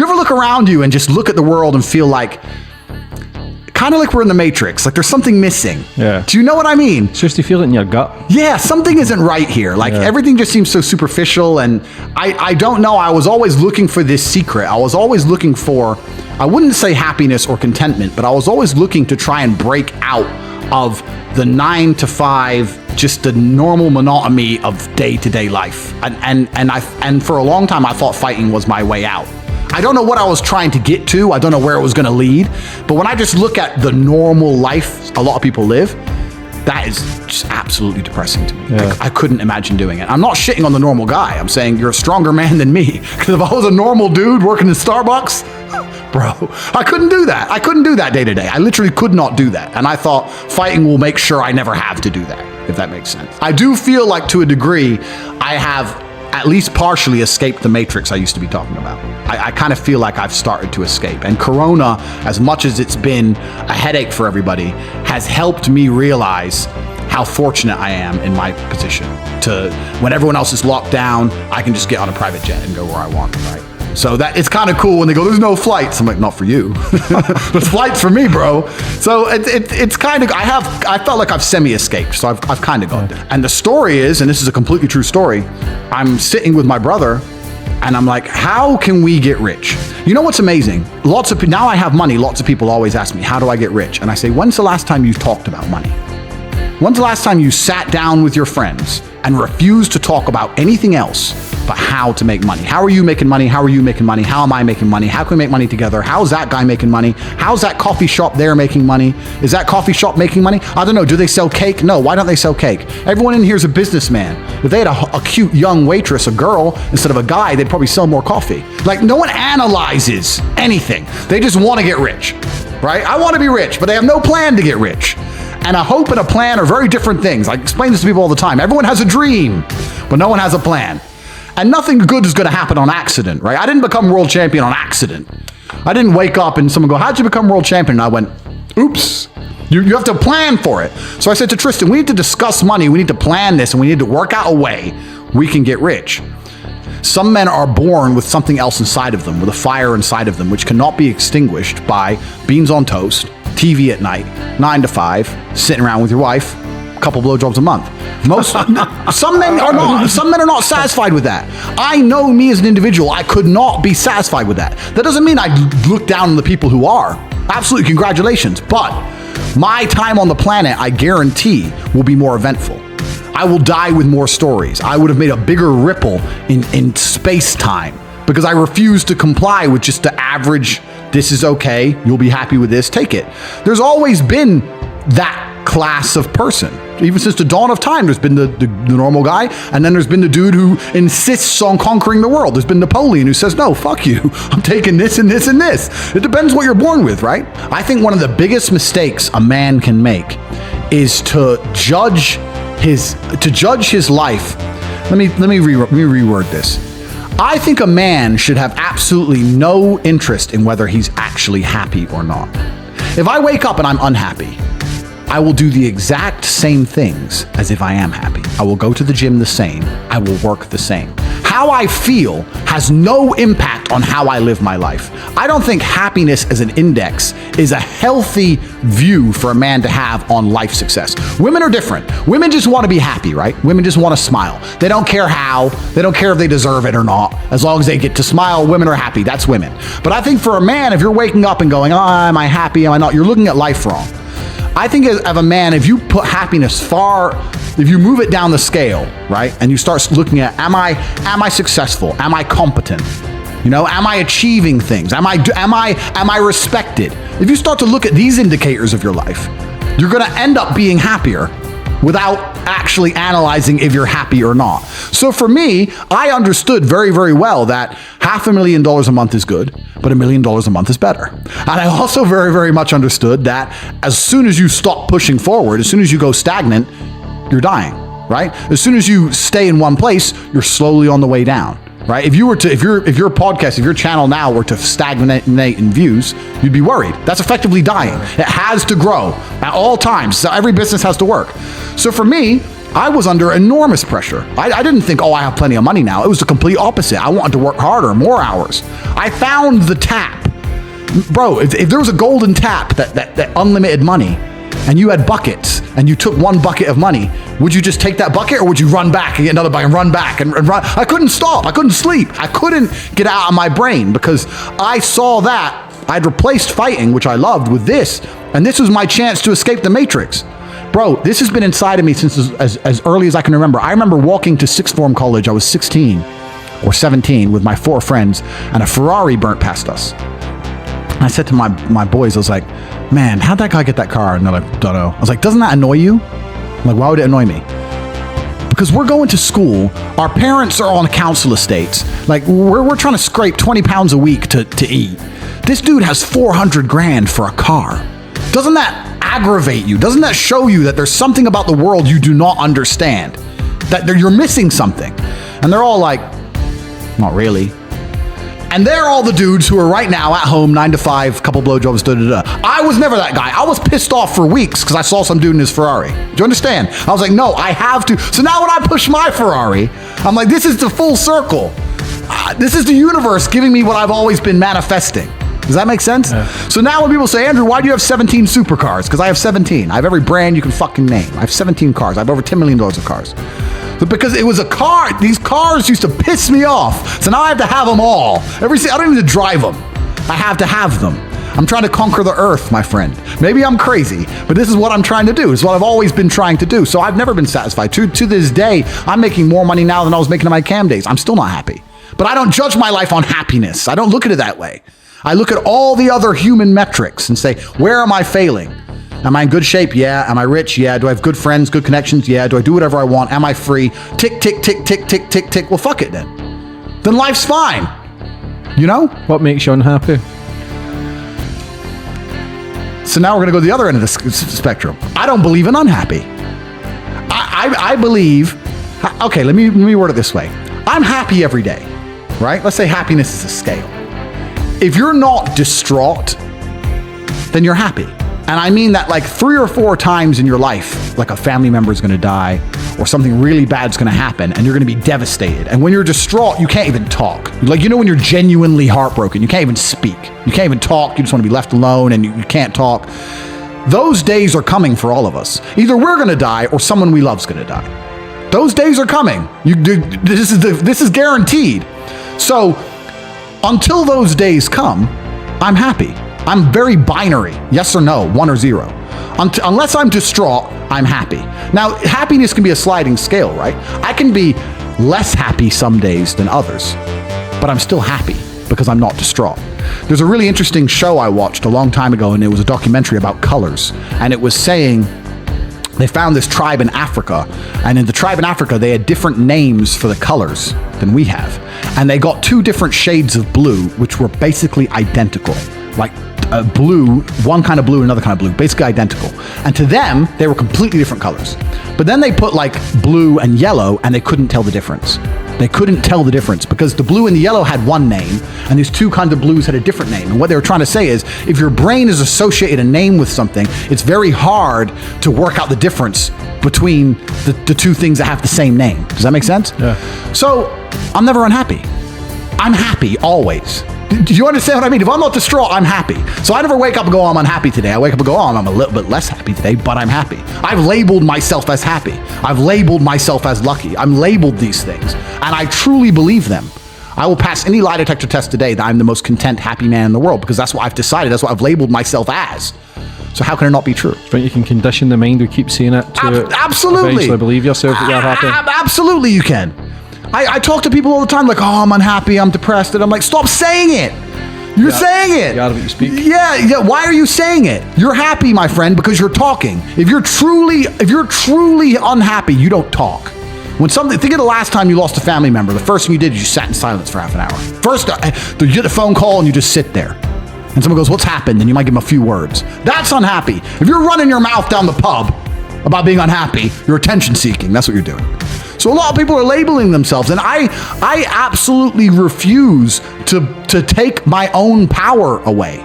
you ever look around you and just look at the world and feel like, kind of like we're in the Matrix, like there's something missing? Yeah. Do you know what I mean? It's just you feel it in your gut. Yeah, something isn't right here. Like everything just seems so superficial, and I don't know. I was always looking for this secret. I was always looking for, I wouldn't say happiness or contentment, but I was always looking to try and break out of the 9 to 5, just the normal monotony of day-to-day life. And for a long time, I thought fighting was my way out. I don't know what I was trying to get to. I don't know where it was going to lead. But when I just look at the normal life a lot of people live, that is just absolutely depressing to me. Yeah. I couldn't imagine doing it. I'm not shitting on the normal guy. I'm saying you're a stronger man than me. Because if I was a normal dude working in Starbucks, bro, I couldn't do that. I couldn't do that day to day. I literally could not do that. And I thought fighting will make sure I never have to do that, if that makes sense. I do feel like to a degree, I have at least partially escaped the Matrix I used to be talking about. I kind of feel like I've started to escape. And Corona, as much as it's been a headache for everybody, has helped me realize how fortunate I am in my position. To when everyone else is locked down, I can just get on a private jet and go where I want, right? So that it's kind of cool when they go, there's no flights. I'm like, not for you. There's flights for me, bro. So it's kind of, I felt like I've semi-escaped. So I've kind of got there. And the story is, and this is a completely true story, I'm sitting with my brother and I'm like, how can we get rich? You know what's amazing? Now I have money. Lots of people always ask me, how do I get rich? And I say, when's the last time you talked about money? When's the last time you sat down with your friends and refused to talk about anything else but how to make money? How are you making money? How are you making money? How am I making money? How can we make money together? How's that guy making money? How's that coffee shop there making money? Is that coffee shop making money? I don't know. Do they sell cake? No. Why don't they sell cake? Everyone in here is a businessman. If they had a cute young waitress, a girl, instead of a guy, they'd probably sell more coffee. Like, no one analyzes anything. They just want to get rich, right? I want to be rich, but they have no plan to get rich. And a hope and a plan are very different things. I explain this to people all the time. Everyone has a dream, but no one has a plan. And nothing good is going to happen on accident, right? I didn't become world champion on accident. I didn't wake up and someone go, how'd you become world champion? And I went, oops. You have to plan for it. So I said to Tristan, we need to discuss money. We need to plan this, and we need to work out a way we can get rich. Some men are born with something else inside of them, with a fire inside of them, which cannot be extinguished by beans on toast, TV at night, 9 to 5, sitting around with your wife, a couple blowjobs a month. Some men are not satisfied with that. I know me as an individual, I could not be satisfied with that. That doesn't mean I look down on the people who are. Absolutely, congratulations. But my time on the planet, I guarantee, will be more eventful. I will die with more stories. I would have made a bigger ripple in space-time because I refuse to comply with just the average, this is okay, you'll be happy with this, take it. There's always been that class of person. Even since the dawn of time, there's been the normal guy, and then there's been the dude who insists on conquering the world. There's been Napoleon who says, no, fuck you. I'm taking this and this and this. It depends what you're born with, right? I think one of the biggest mistakes a man can make is to judge his life. Let me reword this. I think a man should have absolutely no interest in whether he's actually happy or not. If I wake up and I'm unhappy, I will do the exact same things as if I am happy. I will go to the gym the same. I will work the same. How I feel has no impact on how I live my life. I don't think happiness as an index is a healthy view for a man to have on life success. Women are different. Women just want to be happy, right? Women just want to smile. They don't care how. They don't care if they deserve it or not. As long as they get to smile, women are happy. That's women. But I think for a man, if you're waking up and going, oh, am I happy? Am I not? You're looking at life wrong. I think of a man, if you put happiness if you move it down the scale, right? And you start looking at, am I successful? Am I competent? You know, am I achieving things? Am I respected? If you start to look at these indicators of your life, you're going to end up being happier without actually analyzing if you're happy or not. So for me, I understood very, very well that $500,000 a month is good, but $1 million a month is better. And I also very, very much understood that as soon as you stop pushing forward, as soon as you go stagnant, you're dying, right? As soon as you stay in one place, you're slowly on the way down. right? If your podcast, if your channel now were to stagnate in views, you'd be worried. That's effectively dying. It has to grow at all times. So every business has to work. So for me, I was under enormous pressure. I didn't think, oh, I have plenty of money now. It was the complete opposite. I wanted to work harder, more hours. I found the tap. Bro, if there was a golden tap that unlimited money, and you had buckets, and you took one bucket of money, would you just take that bucket, or would you run back and get another bucket and run back and run? I couldn't stop. I couldn't sleep. I couldn't get out of my brain because I saw that I'd replaced fighting, which I loved, with this, and this was my chance to escape the matrix. Bro, this has been inside of me since as early as I can remember. I remember walking to sixth form college. I was 16 or 17 with my 4 friends, and a Ferrari burnt past us. And I said to my boys, I was like, man, how'd that guy get that car? And they're like, don't know. I was like, doesn't that annoy you? I'm like, why would it annoy me? Because we're going to school. Our parents are on council estates. Like, we're trying to scrape 20 pounds a week to eat. This dude has 400 grand for a car. Doesn't that aggravate you? Doesn't that show you that there's something about the world you do not understand? That you're missing something? And they're all like, not really. And they're all the dudes who are right now at home, 9 to 5, couple blowjobs, I was never that guy. I was pissed off for weeks because I saw some dude in his Ferrari. Do you understand? I was like, no, I have to. So now when I push my Ferrari, I'm like, this is the full circle. This is the universe giving me what I've always been manifesting. Does that make sense? Yeah. So now when people say, Andrew, why do you have 17 supercars? Because I have 17. I have every brand you can fucking name. I have 17 cars. I have over $10 million of cars. But because it was a car, these cars used to piss me off. So now I have to have them all. I don't even drive them. I have to have them. I'm trying to conquer the earth, my friend. Maybe I'm crazy, but this is what I'm trying to do. It's what I've always been trying to do. So I've never been satisfied. To this day, I'm making more money now than I was making in my cam days. I'm still not happy. But I don't judge my life on happiness. I don't look at it that way. I look at all the other human metrics and say, where am I failing? Am I in good shape? Yeah. Am I rich? Yeah. Do I have good friends, good connections? Yeah. Do I do whatever I want? Am I free? Tick, tick, tick, tick, tick, tick, tick. Well, fuck it then. Then life's fine. You know? What makes you unhappy? So now we're going to go to the other end of the spectrum. I don't believe in unhappy. I believe, okay, let me word it this way. I'm happy every day, right? Let's say happiness is a scale. If you're not distraught, then you're happy. And I mean that like 3 or 4 times in your life, like a family member is going to die or something really bad is going to happen and you're going to be devastated. And when you're distraught, you can't even talk. Like, you know, when you're genuinely heartbroken, you can't even speak. You can't even talk. You just want to be left alone and you can't talk. Those days are coming for all of us. Either we're going to die or someone we love is going to die. Those days are coming. This is guaranteed. So until those days come, I'm happy. I'm very binary, yes or no, 1 or 0. Unless I'm distraught, I'm happy. Now, happiness can be a sliding scale, right? I can be less happy some days than others, but I'm still happy because I'm not distraught. There's a really interesting show I watched a long time ago, and it was a documentary about colors, and it was saying they found this tribe in Africa, and in the tribe in Africa, they had different names for the colors than we have, and they got 2 different shades of blue, which were basically identical, like blue, one kind of blue, another kind of blue, basically identical. And to them, they were completely different colors. But then they put like blue and yellow, and they couldn't tell the difference. They couldn't tell the difference because the blue and the yellow had one name, and these 2 kinds of blues had a different name. And what they were trying to say is, if your brain is associated a name with something, it's very hard to work out the difference between the 2 things that have the same name. Does that make sense? Yeah. So I'm never unhappy. I'm happy always. Do you understand what I mean? If I'm not distraught, I'm happy. So I never wake up and go, oh, I'm unhappy today. I wake up and go, oh, I'm a little bit less happy today, but I'm happy. I've labeled myself as happy. I've labeled myself as lucky. I'm labeled these things, and I truly believe them. I will pass any lie detector test today that I'm the most content, happy man in the world because that's what I've decided. That's what I've labeled myself as. So how can it not be true? But you can condition the mind to keep saying it to absolutely eventually believe yourself that you're happy. Absolutely you can. I talk to people all the time like, oh, I'm unhappy, I'm depressed. And I'm like, stop saying it. You're saying it. You gotta be speak. Yeah. Why are you saying it? You're happy, my friend, because you're talking. If you're truly unhappy, you don't talk. Think of the last time you lost a family member. The first thing you did is you sat in silence for half an hour. First, you get a phone call and you just sit there. And someone goes, what's happened? And you might give them a few words. That's unhappy. If you're running your mouth down the pub about being unhappy, you're attention seeking. That's what you're doing. So a lot of people are labeling themselves, and I absolutely refuse to take my own power away.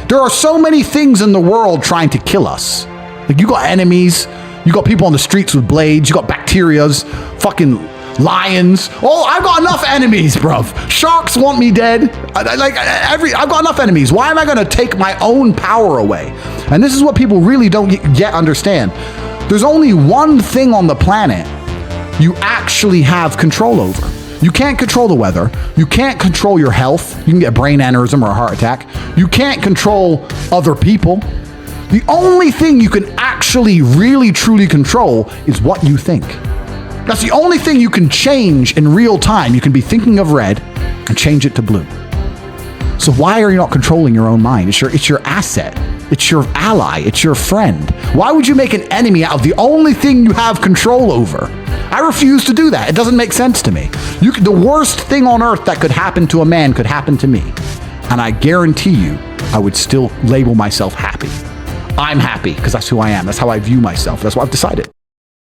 There are so many things in the world trying to kill us. Like, you got enemies, you got people on the streets with blades, you got bacterias, fucking lions. Oh, I've got enough enemies, bruv. Sharks want me dead. I've got enough enemies. Why am I going to take my own power away? And this is what people really don't yet understand. There's only one thing on the planet you actually have control over. You can't control the weather. You can't control your health. You can get a brain aneurysm or a heart attack. You can't control other people. The only thing you can actually really truly control is what you think. That's the only thing you can change in real time. You can be thinking of red and change it to blue. So why are you not controlling your own mind? It's your asset. It's your ally. It's your friend. Why would you make an enemy out of the only thing you have control over? I refuse to do that. It doesn't make sense to me. The worst thing on earth that could happen to a man could happen to me. And I guarantee you, I would still label myself happy. I'm happy because that's who I am. That's how I view myself. That's what I've decided.